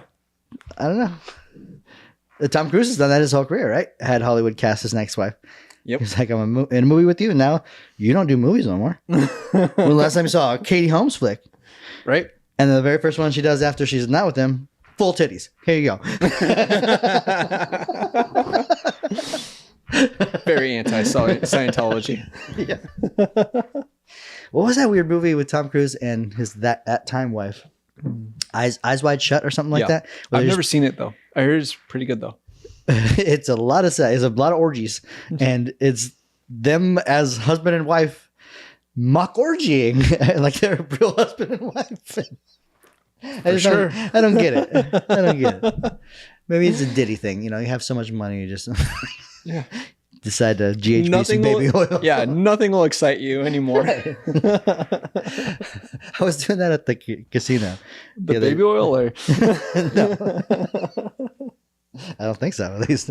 I don't know. Tom Cruise has done that his whole career, right? Had Hollywood cast his next wife. Yep. He's like, I'm in a movie with you, and now you don't do movies no more. When the last time you saw a Katie Holmes flick? Right. And the very first one she does after she's not with him, full titties. Here you go. Very anti-Scientology. Yeah. What was that weird movie with Tom Cruise and his that time wife? Eyes Wide Shut or something like Yeah. that? Where I've they're never seen it though. I heard it's pretty good though. it's a lot of sex. It's a lot of orgies, and it's them as husband and wife mock orgying like they're a real husband and wife. I don't get it. I don't get it. Maybe it's a Diddy thing. You know, you have so much money, you just Yeah. decide to GHB some Nothing baby will, oil. yeah, nothing will excite you anymore. I was doing that at the casino. The other- baby oil, or No. I don't think so, at least.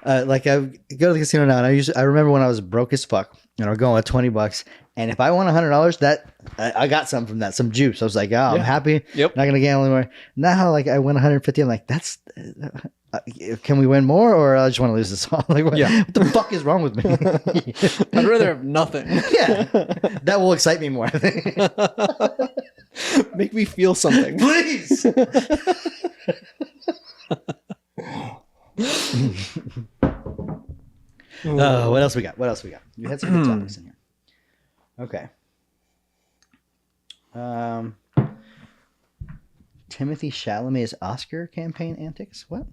Like I go to the casino now, and I remember when I was broke as fuck, and I'll go with $20, and if I won $100, that I got something from that, some juice. I was like, oh, I'm happy. Yep. Not gonna gamble anymore. Now, like I win 150, I'm like, that's. Can we win more, or I just want to lose this all? Like, what the fuck is wrong with me? I'd rather have nothing. Yeah, that will excite me more. I think. Make me feel something. Please. What else we got? You had some good topics in here. Okay. Timothy Chalamet's Oscar campaign antics. What?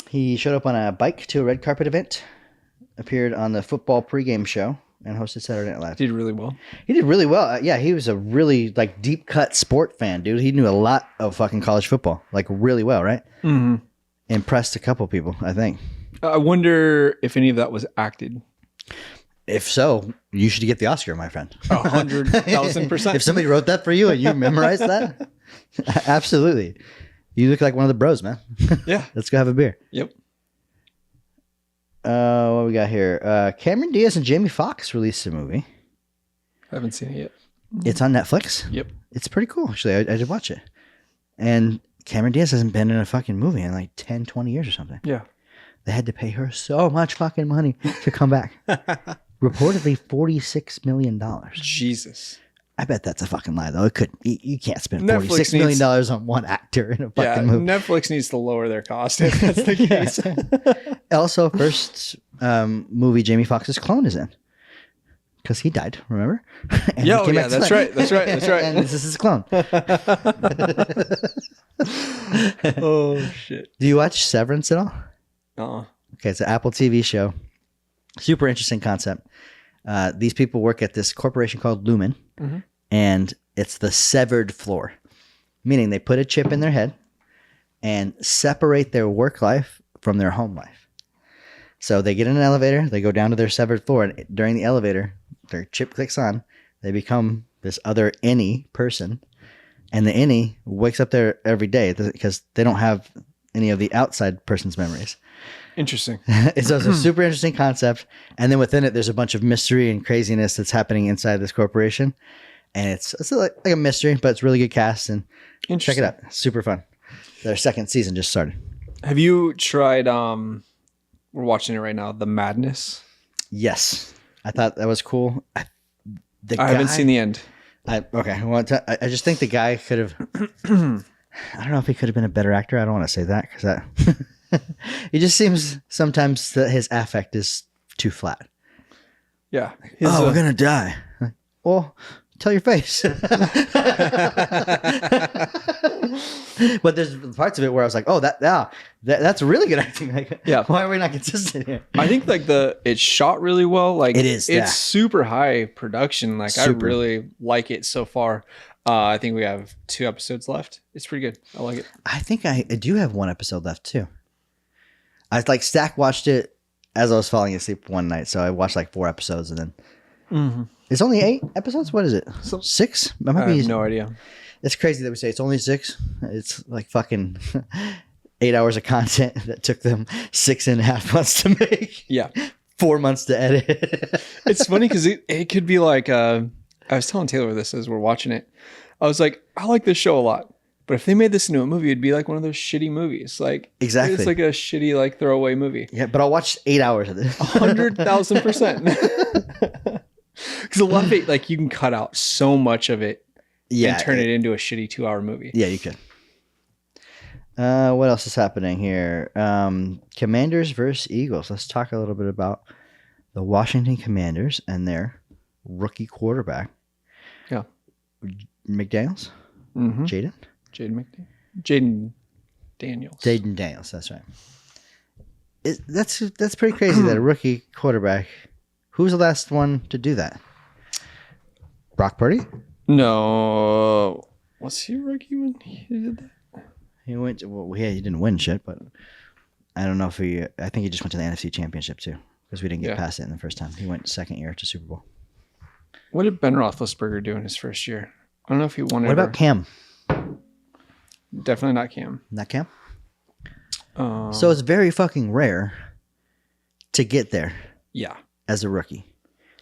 He showed up on a bike to a red carpet event, appeared on the football pregame show, and hosted Saturday Night Live. Did really well. He did really well. Yeah, he was a really like deep cut sport fan, dude. He knew a lot of fucking college football, like really well, right? Mm-hmm. Impressed a couple people, I think. I wonder if any of that was acted. If so, you should get the Oscar, my friend. 100,000%. If somebody wrote that for you and you memorized that, absolutely. You look like one of the bros, man. Yeah. Let's go have a beer. Yep. What we got here? Cameron Diaz and Jamie Foxx released a movie. I haven't seen it yet. It's on Netflix. Yep. It's pretty cool, actually. I did watch it. And Cameron Diaz hasn't been in a fucking movie in like 10, 20 years or something. Yeah. They had to pay her so much fucking money to come back. Reportedly $46 million. Jesus. I bet that's a fucking lie, though. It could. You can't spend Netflix $46 million on one actor in a fucking movie. Netflix needs to lower their cost if that's the case. Also, first movie Jamie Foxx's clone is in. Because he died, remember? And Yeah, he came back to that's life. right. That's right. That's right. And this is his clone. Oh, shit. Do you watch Severance at all? Uh-uh. Okay, it's an Apple TV show. Super interesting concept. These people work at this corporation called Lumen, and it's the severed floor, meaning they put a chip in their head and separate their work life from their home life. So they get in an elevator, they go down to their severed floor, and during the elevator, their chip clicks on, they become this other any person, and the any wakes up there every day because they don't have any of the outside person's memories. Interesting. It's also a super interesting concept. And then within it, there's a bunch of mystery and craziness that's happening inside this corporation. And it's like a mystery, but it's really good cast. And check it out. Super fun. Their second season just started. Have you tried, we're watching it right now, The Madness? Yes. I thought that was cool. I haven't seen the end. Okay. I just think the guy could have, I don't know if he could have been a better actor. I don't want to say that because that... He just seems sometimes that his affect is too flat. Yeah. We're going to die. Well, tell your face. But there's parts of it where I was like, that's really good acting. Like, yeah. Why are we not consistent here? I think like it's shot really well. Like it is. It's super high production. Like Super. I really like it so far. I think we have 2 episodes left. It's pretty good. I like it. I think I do have 1 episode left too. I Stack watched it as I was falling asleep one night, so I watched like 4 episodes and then it's only 8 episodes. What is it? 6? I have no idea. It's crazy that we say it's only 6. It's like fucking 8 hours of content that took them 6.5 months to make. Yeah, 4 months to edit. It's funny because it could be like I was telling Taylor this as we're watching it. I was like, I like this show a lot. But if they made this into a movie, it'd be like one of those shitty movies. Like exactly, it's like a shitty like throwaway movie. Yeah, but I'll watch 8 hours of this. 100,000%. Because a lot of it, like you can cut out so much of it, and turn it into a shitty 2-hour movie. Yeah, you could. What else is happening here? Commanders versus Eagles. Let's talk a little bit about the Washington Commanders and their rookie quarterback. Yeah, McDaniels. Jaden Daniels. Jaden Daniels. That's right. That's pretty crazy that a rookie quarterback. Who's the last one to do that? Brock Purdy? No. Was he a rookie when he did that? He went. Well, yeah, he didn't win shit, but I don't know if I think he just went to the NFC Championship too, because we didn't get Yeah. past it in the first time. He went second year to Super Bowl. What did Ben Roethlisberger do in his first year? I don't know if he won. What about Cam? Definitely not Cam. Not Cam? So it's very fucking rare to get there yeah. as a rookie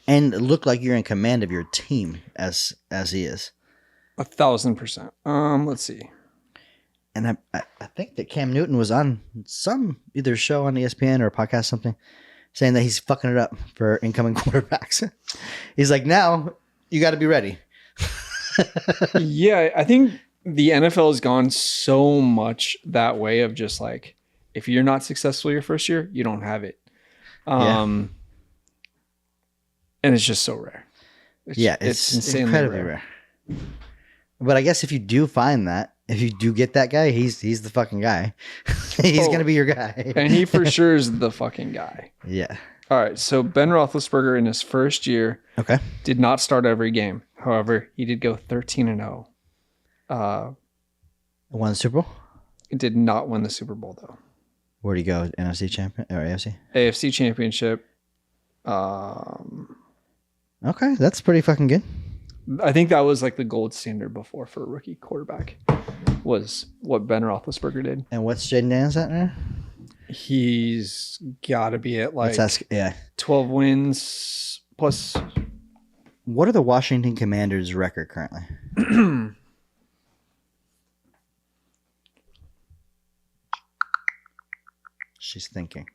and look like you're in command of your team as he is. 1,000%. Let's see. And I think that Cam Newton was on some either show on ESPN or a podcast, something, saying that he's fucking it up for incoming quarterbacks. He's like, now you got to be ready. Yeah, I think the NFL has gone so much that way of just like, if you're not successful your first year, you don't have it. And it's just so rare. It's insanely incredibly rare. But I guess if you do find that, if you do get that guy, he's the fucking guy. He's gonna be your guy. And he for sure is the fucking guy. Yeah. All right, so Ben Roethlisberger in his first year Okay. did not start every game. However, he did go 13-0. Won the Super Bowl? He did not win the Super Bowl though. Where'd he go? NFC champion or AFC? AFC Championship. Okay, that's pretty fucking good. I think that was like the gold standard before for a rookie quarterback, was what Ben Roethlisberger did. And what's Jaden Daniels at now? He's got to be at like Let's ask. Yeah. 12 wins plus. What are the Washington Commanders' record currently? She's thinking.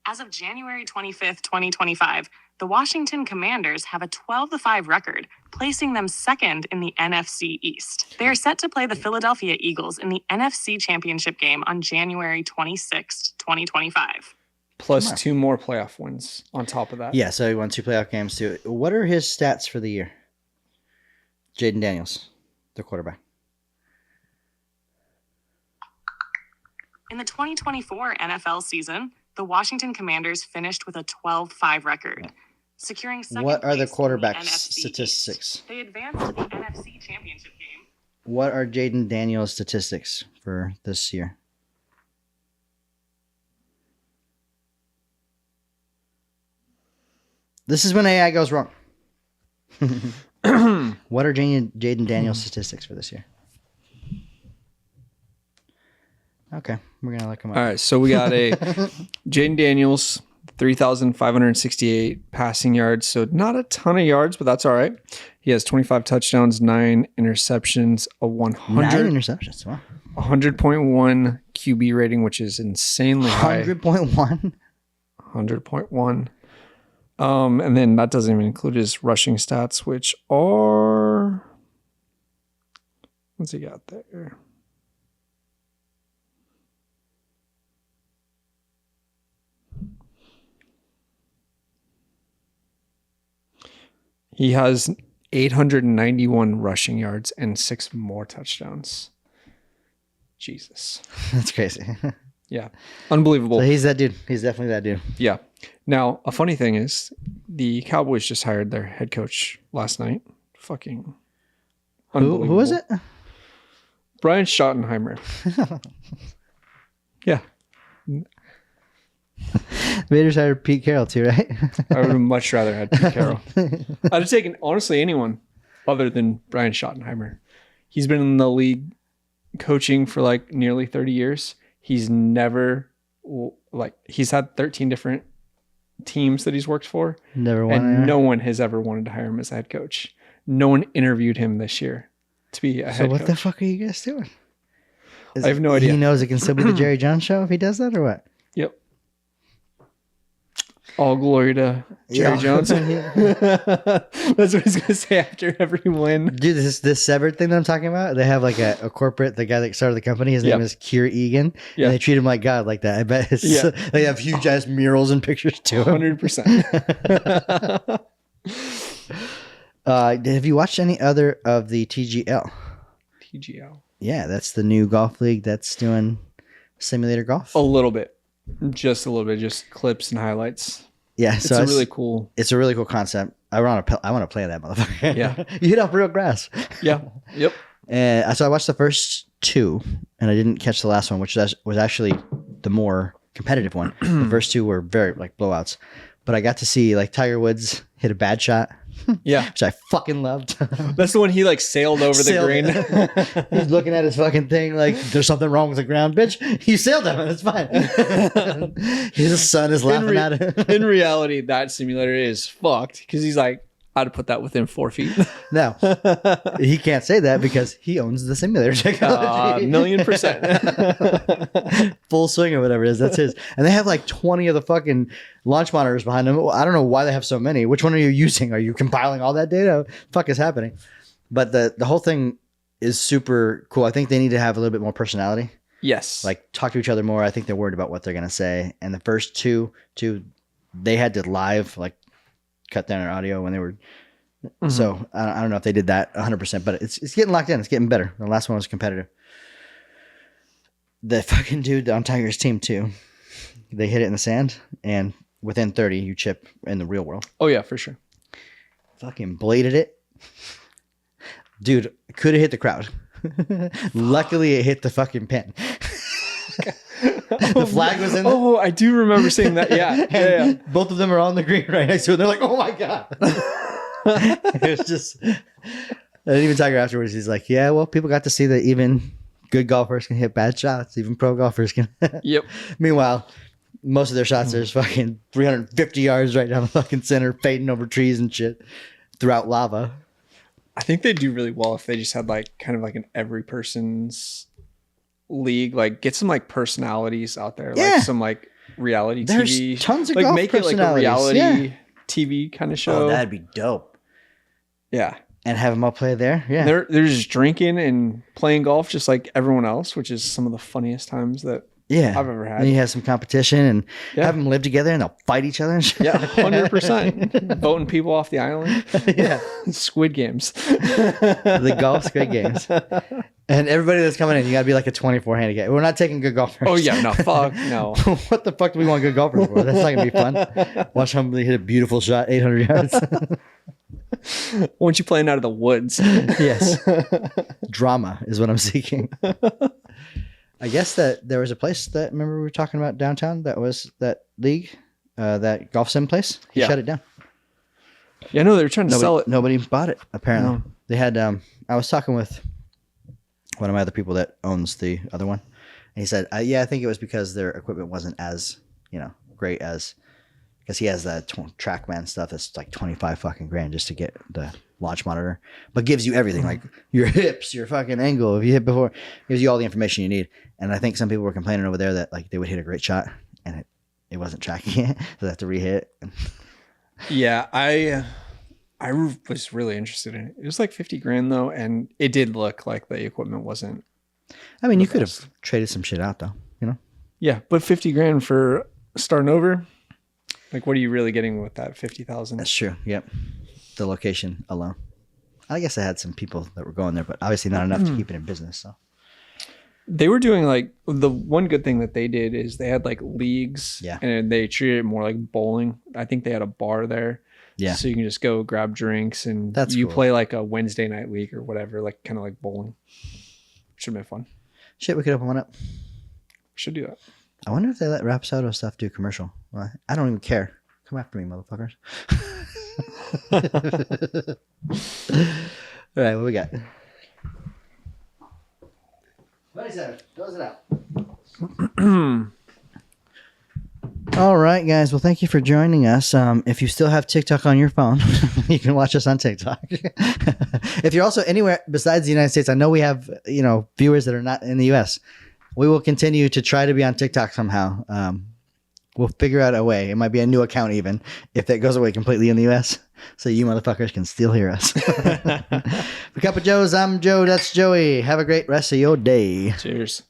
As of January 25th, 2025, the Washington Commanders have a 12-5 record, placing them second in the NFC East. They are set to play the Philadelphia Eagles in the NFC Championship game on January 26th, 2025. Plus 2 more playoff wins on top of that. Yeah, so he won 2 playoff games too. What are his stats for the year? Jaden Daniels, the quarterback. In the 2024 NFL season, the Washington Commanders finished with a 12-5 record, securing second What are the place in quarterback NFC statistics? East. They advanced to the NFC Championship game. What are Jaden Daniels' statistics for this year? This is when AI goes wrong. What are Jaden Daniels' statistics for this year? Okay, we're going to look him up. All right, so we got a Jaden Daniels, 3,568 passing yards. So not a ton of yards, but that's all right. He has 25 touchdowns, 9 interceptions, a 9 100, interceptions. Wow. 100.1 QB rating, which is insanely high. 100.1? 100.1. And then that doesn't even include his rushing stats, which are, what's he got there? He has 891 rushing yards and 6 more touchdowns. Jesus. That's crazy. Yeah. Unbelievable. So he's that dude. He's definitely that dude. Yeah. Now, a funny thing is, the Cowboys just hired their head coach last night. Fucking Who was it? Brian Schottenheimer. Yeah. Vader's hired Pete Carroll too, right? I would have much rather had Pete Carroll. I'd have taken, honestly, anyone other than Brian Schottenheimer. He's been in the league coaching for like nearly 30 years. He's never, he's had 13 different teams that he's worked for. Never won. And no one has ever wanted to hire him as a head coach. No one interviewed him this year to be a head So what coach. the fuck are you guys doing? I have no idea. He knows it can still be the Jerry Jones show if he does that, or what? Yep. All glory to Jerry Yeah. Jones. That's what he's going to say after every win. Dude, this severed thing that I'm talking about, they have like a corporate, the guy that started the company, his name Yeah. is Keir Egan, Yeah. and they treat him like God like that. I bet it's, Yeah. they have huge ass murals and pictures too. 100%. Have you watched any other of the TGL? TGL. Yeah, that's the new golf league that's doing simulator golf. A little bit. Just a little bit. Just clips and highlights. Yeah, It's so a really cool. it's a really cool concept. I want to play that motherfucker. Yeah. You hit off real grass. Yeah. Yep. And so I watched the first 2, and I didn't catch the last one, which was actually the more competitive one. The first two were very like blowouts, but I got to see like Tiger Woods hit a bad shot, Yeah. which I fucking loved. That's the one he like sailed over the green. He's looking at his fucking thing like there's something wrong with the ground, bitch. You sailed him, it's fine. His son is laughing at him. In reality, that simulator is fucked because he's like, I'd put that within 4 feet. No, he can't say that because he owns the simulator technology. 1,000,000%. Full swing or whatever it is, that's his. And they have like 20 of the fucking launch monitors behind them. I don't know why they have so many. Which one are you using? Are you compiling all that data? What the fuck is happening? But the whole thing is super cool. I think they need to have a little bit more personality. Yes. Like talk to each other more. I think they're worried about what they're gonna say. And the first two, they had to live like cut down their audio when they were. So I don't know if they did that 100%, but it's getting locked in. It's getting better. The last one was competitive. The fucking dude on Tiger's team too. They hit it in the sand, and within 30, you chip in the real world. Oh yeah, for sure. Fucking bladed it, dude. Could have hit the crowd. Luckily, it hit the fucking pin. The flag was in there. Oh, I do remember seeing that. Yeah. Yeah. Both of them are on the green right next to it. They're like, oh my God. It was just, and even Tiger afterwards, he's like, yeah, well, people got to see that even good golfers can hit bad shots. Even pro golfers can. Yep. Meanwhile, most of their shots, there's fucking 350 yards right down the fucking center, fading over trees and shit throughout lava. I think they do really well if they just had like kind of like an every person's league, like get some like personalities out there, Yeah. like some like reality There's TV, tons of like golf make it like a personalities. reality Yeah. TV kind of show. Oh, that'd be dope. Yeah. And have them all play there. Yeah. They're just drinking and playing golf just like everyone else, which is some of the funniest times that Yeah. I've ever had. And you have some competition and Yeah. have them live together and they'll fight each other and shit. Yeah, 100%. Voting people off the island. Yeah. Squid Games. The golf Squid Games. And everybody that's coming in, you got to be like a 24 handicap. We're not taking good golfers. Oh, yeah. No, fuck. No. What the fuck do we want good golfers for? That's not going to be fun. Watch somebody hit a beautiful shot, 800 yards. Once you playing out of the woods. Yes. Drama is what I'm seeking. I guess that there was a place that, remember we were talking about downtown, that was that league, that golf sim place? He Yeah. shut it down. Yeah, no, they were trying to sell it. Nobody bought it, apparently. No. They had, I was talking with one of my other people that owns the other one. And he said, yeah, I think it was because their equipment wasn't as, great as, because he has that TrackMan stuff that's like 25 fucking grand just to get the launch monitor, but gives you everything, like your hips, your fucking angle. If you hit before, gives you all the information you need. And I think some people were complaining over there that like they would hit a great shot and it wasn't tracking it. So they have to re-hit. Yeah, I was really interested in it. It was like 50 grand though, and it did look like the equipment wasn't. I mean, you could have traded some shit out though, Yeah, but 50 grand for starting over. Like, what are you really getting with that 50,000? That's true. Yep. The location alone. I guess I had some people that were going there, but obviously not enough to keep it in business. So They were doing like the one good thing that they did is they had like leagues, Yeah. and they treated it more like bowling. I think they had a bar there. Yeah. So you can just go grab drinks and That's you cool. play like a Wednesday night league or whatever, like kind of like bowling. Should have been fun. shit, we could open one up. Should do that. I wonder if they let Rapsodo stuff do commercial. Well, I don't even care. Come after me, motherfuckers. All right, what we got? 27. Close it out. All right, guys. Well, thank you for joining us. If you still have TikTok on your phone, you can watch us on TikTok. If you're also anywhere besides the United States, I know we have viewers that are not in the U.S. We will continue to try to be on TikTok somehow. We'll figure out a way. It might be a new account even if that goes away completely in the U.S. So you motherfuckers can still hear us. For Cup of Joes, I'm Joe. That's Joey. Have a great rest of your day. Cheers.